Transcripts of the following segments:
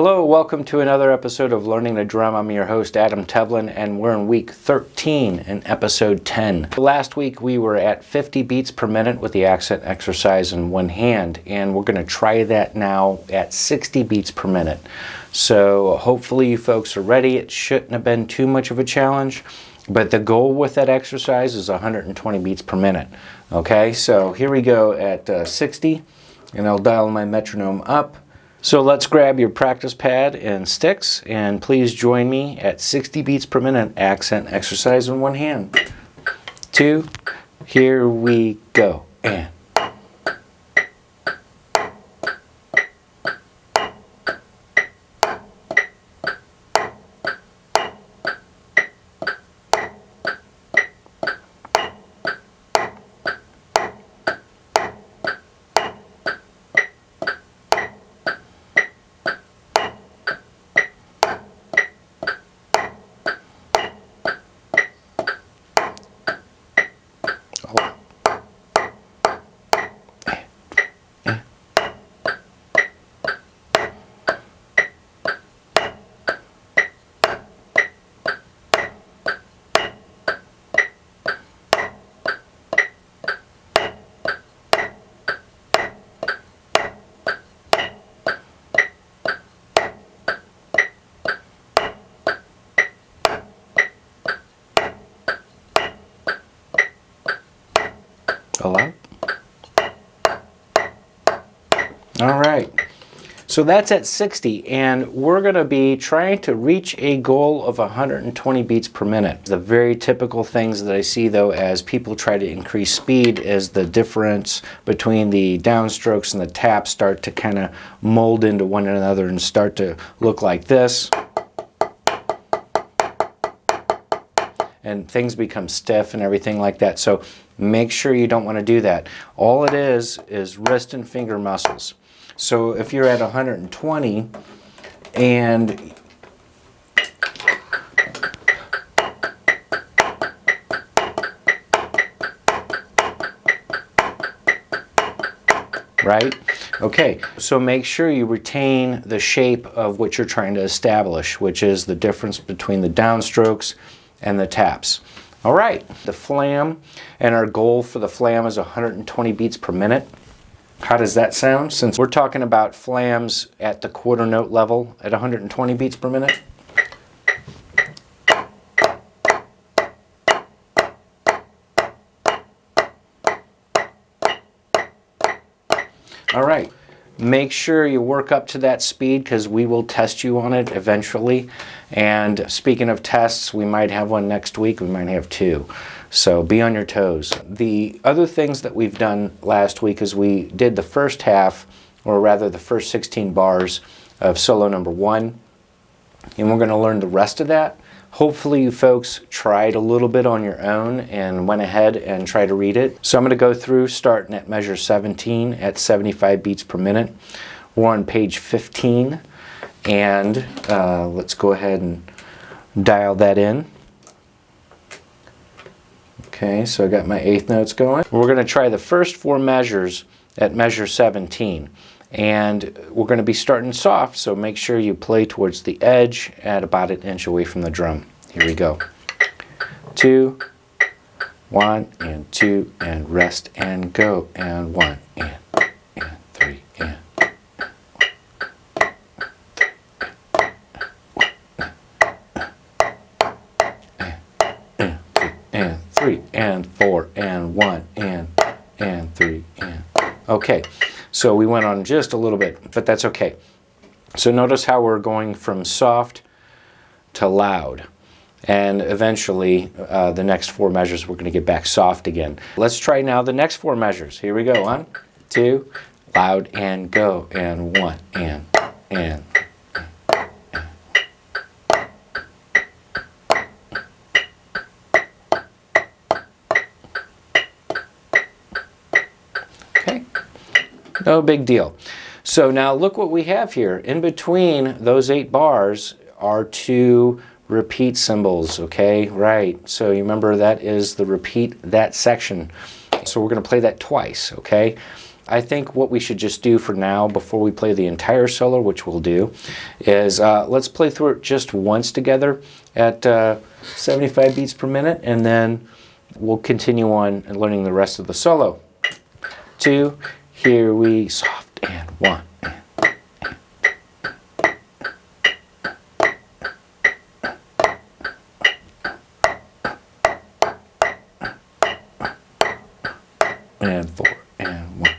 Hello, welcome to another episode of Learning to Drum. I'm your host, Adam Tevlin, and we're in week 13 in episode 10. Last week we were at 50 beats per minute with the accent exercise in one hand, and we're going to try that now at 60 beats per minute. So hopefully you folks are ready. It shouldn't have been too much of a challenge, but the goal with that exercise is 120 beats per minute. Okay, so here we go at 60, and I'll dial my metronome up. So let's grab your practice pad and sticks, and please join me at 60 beats per minute accent exercise in one hand. 2, here we go, and. Hello? All right, so that's at 60, and we're going to be trying to reach a goal of 120 beats per minute. The very typical things that I see, though, as people try to increase speed is the difference between the downstrokes and the taps start to kind of mold into one another and start to look like this. And things become stiff and everything like that. So make sure you don't want to do that. All it is wrist and finger muscles. So if you're at 120 and right? Okay, so make sure you retain the shape of what you're trying to establish, which is the difference between the downstrokes and the taps. All right, the flam, and our goal for the flam is 120 beats per minute. How does that sound? Since we're talking about flams at the quarter note level at 120 beats per minute. All right. Make sure you work up to that speed because we will test you on it eventually. And speaking of tests, we might have one next week. We might have 2. So be on your toes. The other things that we've done last week is we did the first half, or rather the first 16 bars of solo number 1. And we're going to learn the rest of that. Hopefully you folks tried a little bit on your own and went ahead and tried to read it. So I'm going to go through starting at measure 17 at 75 beats per minute. We're on page 15, and let's go ahead and dial that in. Okay, so I got my 8th notes going. We're going to try the first 4 measures at measure 17. And we're going to be starting soft, so make sure you play towards the edge at about 1 inch away from the drum. Here we go. 2, 1, and 2, and rest, and go, and 1, and 3, and 3, and 4, and 1, and 3, and okay. So we went on just a little bit, but that's okay. So notice how we're going from soft to loud. And eventually, the next 4 measures, we're going to get back soft again. Let's try now the next 4 measures. Here we go. 1, 2, loud, and go. And 1, and. Okay. No big deal. So now look what we have here. In between those 8 bars are 2 repeat symbols, okay? Right. So you remember that is the repeat that section. So we're going to play that twice, okay? I think what we should just do for now, before we play the entire solo, which we'll do, is let's play through it just once together at 75 beats per minute, and then we'll continue on and learning the rest of the solo. 2, here we soft, and 1. And 4, and 1.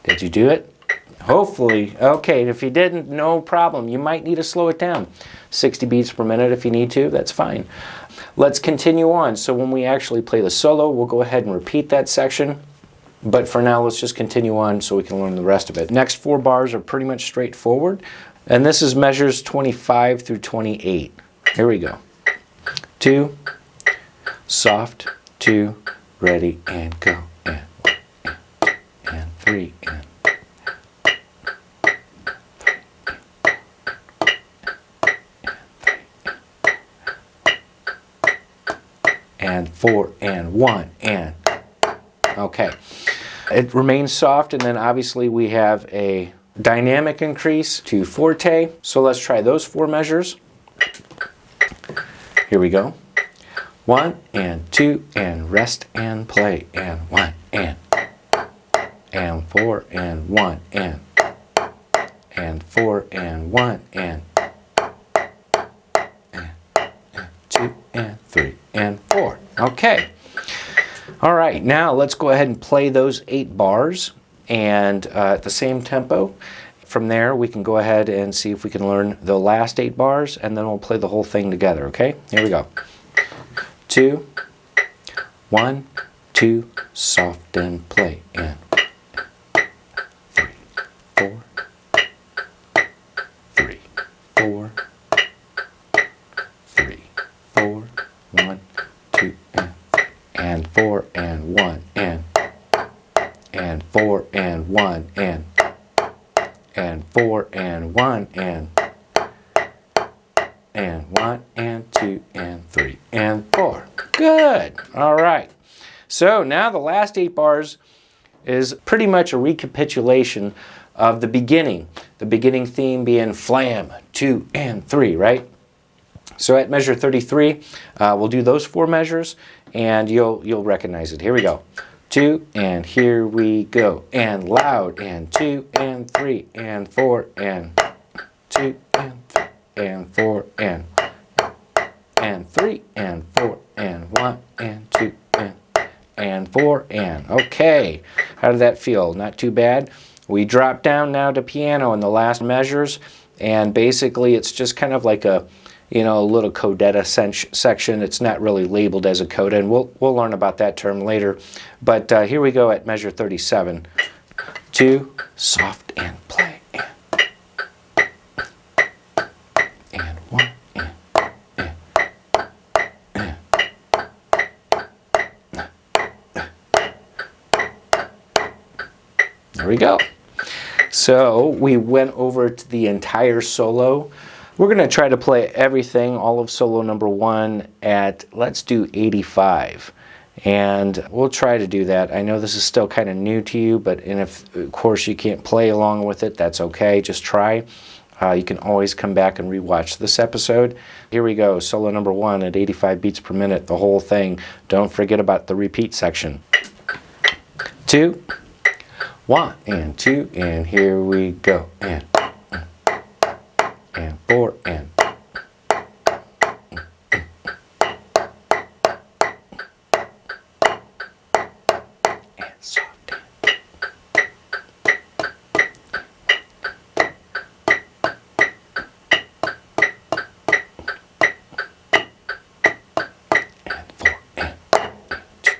Did you do it? Hopefully. Okay, if you didn't, no problem. You might need to slow it down. 60 beats per minute if you need to, that's fine. Let's continue on. So when we actually play the solo, we'll go ahead and repeat that section. But for now, let's just continue on so we can learn the rest of it. Next 4 bars are pretty much straightforward. And this is measures 25 through 28. Here we go. 2, soft, 2, ready, and go. And 1, and 3, and and 4, and 1, and okay. It remains soft, and then obviously we have a dynamic increase to forte. So let's try those 4 measures. Here we go. 1, and 2, and rest, and play, and 1, and 4, and 1, and 4, and 1, and 2, and 3, and 4. Okay. All right, now let's go ahead and play those 8 bars and at the same tempo. From there, we can go ahead and see if we can learn the last 8 bars, and then we'll play the whole thing together, okay? Here we go. 2, 1, 2, soft and play, and 3, 4, 3, 4, 3, 4, 1, 2, and 4, and 1, and 4, and 1, and 4, and 1, and 1, and 2, and 3, and 4. Good. All right. So now the last 8 bars is pretty much a recapitulation of the beginning. The beginning theme being flam, 2, and 3, right? So at measure 33, we'll do those 4 measures, and you'll recognize it. Here we go. 2, and here we go. And loud, and 2, and 3, and 4, and 2, and 3, and 4, and 3, and 4, and 1, and 2, and 4, and okay. How did that feel? Not too bad. We drop down now to piano in the last measures, and basically it's just kind of like a little codetta section. It's not really labeled as a coda, and we'll learn about that term later. But here we go at measure 37. 2, soft and play, and 1, there we go. So we went over to the entire solo. We're going to try to play everything, all of solo number 1 at, let's do 85. And we'll try to do that. I know this is still kind of new to you, but if, of course, you can't play along with it, that's okay. Just try. You can always come back and rewatch this episode. Here we go, solo number 1 at 85 beats per minute, the whole thing. Don't forget about the repeat section. 2, 1, and 2, and here we go. And 4, and soft. And 4, and 2,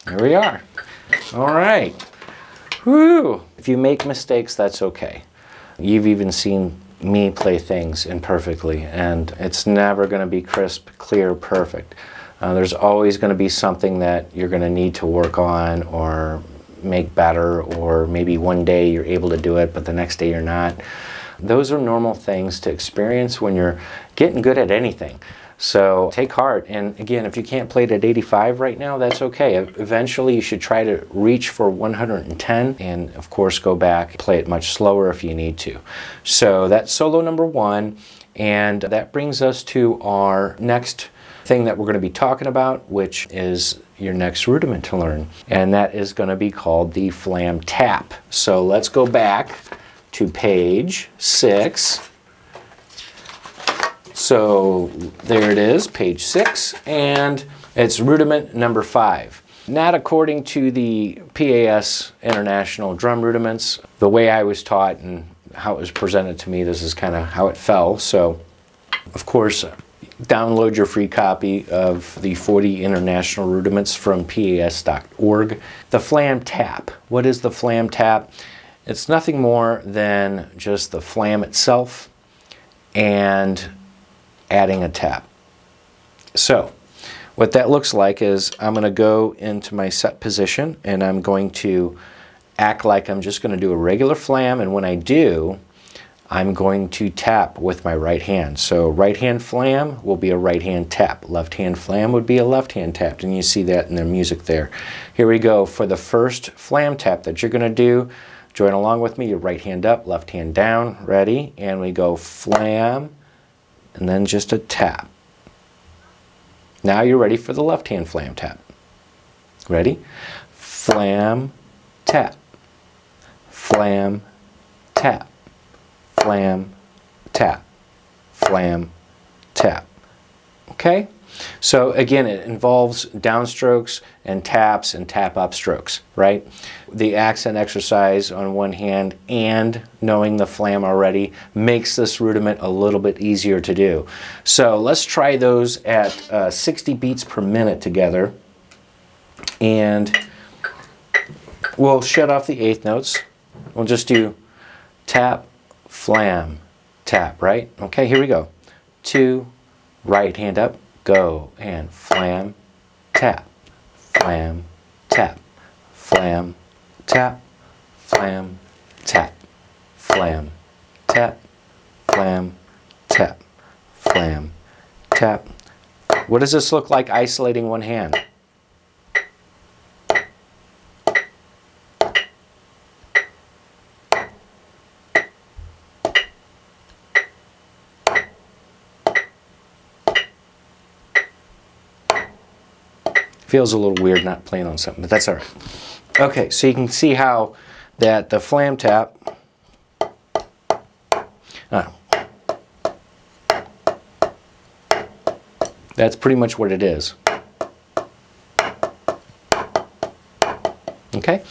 Here we are. All right. Woo! If you make mistakes, that's okay. You've even seen me play things imperfectly, and it's never going to be crisp, clear, perfect. There's always going to be something that you're going to need to work on or make better, or maybe one day you're able to do it, but the next day you're not. Those are normal things to experience when you're getting good at anything. So take heart, and again, if you can't play it at 85 right now, that's okay. Eventually you should try to reach for 110, and of course go back, play it much slower if you need to. So that's solo number 1, and that brings us to our next thing that we're going to be talking about, which is your next rudiment to learn, and that is going to be called the Flam Tap. So let's go back to page 6. So there it is, page 6, and it's rudiment number 5. Not according to the PAS International Drum Rudiments. The way I was taught and how it was presented to me, this is kind of how it fell. So, of course, download your free copy of the 40 International Rudiments from PAS.org. The Flam Tap. What is the Flam Tap? It's nothing more than just the flam itself and adding a tap. So what that looks like is I'm going to go into my set position, and I'm going to act like I'm just going to do a regular flam, and when I do, I'm going to tap with my right hand. So right hand flam will be a right hand tap. Left hand flam would be a left hand tap, and you see that in the music there. Here we go. For the first flam tap that you're going to do, join along with me. Your right hand up, left hand down. Ready? And we go flam, and then just a tap. Now you're ready for the left hand flam tap. Ready? Flam, tap. Flam, tap. Flam, tap. Flam, tap. Okay? So again, it involves downstrokes and tap upstrokes, right? The accent exercise on one hand and knowing the flam already makes this rudiment a little bit easier to do. So let's try those at 60 beats per minute together, and we'll shut off the eighth notes. We'll just do tap, flam, tap, right? Okay, here we go. 2, right hand up, go, and flam, tap, flam, tap, flam, tap, flam, tap, flam, tap, flam, tap, flam, tap. What does this look like isolating one hand? Feels a little weird not playing on something, but that's all right. Okay, so you can see how that the flam tap, that's pretty much what it is. Okay,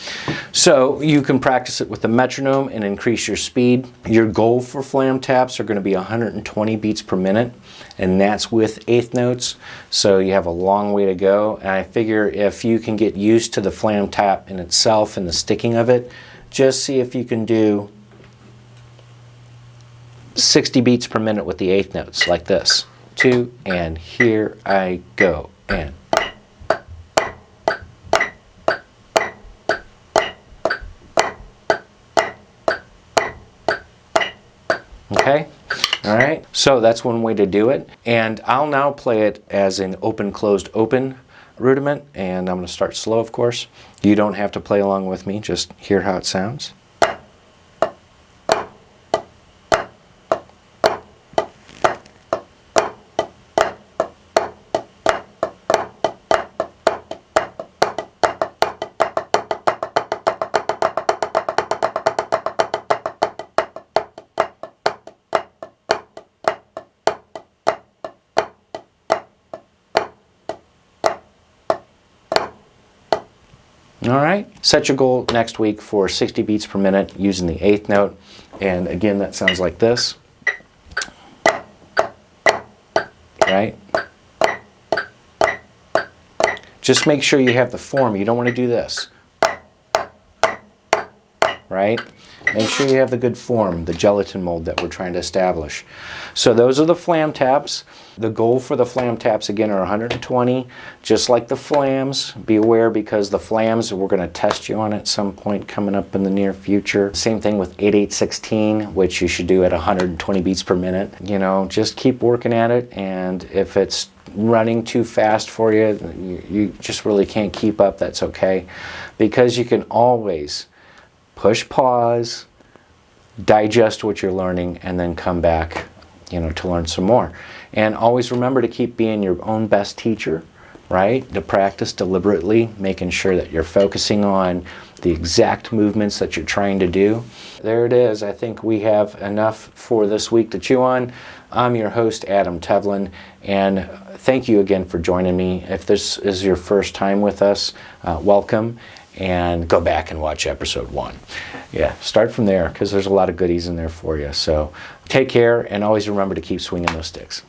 so you can practice it with the metronome and increase your speed. Your goal for flam taps are going to be 120 beats per minute, and that's with eighth notes, so you have a long way to go. And I figure if you can get used to the flam tap in itself and the sticking of it, just see if you can do 60 beats per minute with the eighth notes like this. 2, and here I go, and okay, all right, so that's one way to do it, and I'll now play it as an open closed open rudiment, and I'm going to start slow, of course. You don't have to play along with me, just hear how it sounds. All right, set your goal next week for 60 beats per minute using the eighth note, and again that sounds like this, right? Just make sure you have the form. You don't want to do this, right? Make sure you have the good form, the gelatin mold that we're trying to establish. So those are the Flam Taps. The goal for the Flam Taps, again, are 120, just like the Flams. Be aware, because the Flams, we're going to test you on at some point coming up in the near future. Same thing with 8816, which you should do at 120 beats per minute. You know, just keep working at it, and if it's running too fast for you, you just really can't keep up, that's okay. Because you can always push pause, digest what you're learning, and then come back, you know, to learn some more. And always remember to keep being your own best teacher, right? To practice deliberately, making sure that you're focusing on the exact movements that you're trying to do. There it is. I think we have enough for this week to chew on. I'm your host, Adam Tevlin, and thank you again for joining me. If this is your first time with us, welcome. And go back and watch episode 1. Yeah, start from there, because there's a lot of goodies in there for you. So take care, and always remember to keep swinging those sticks.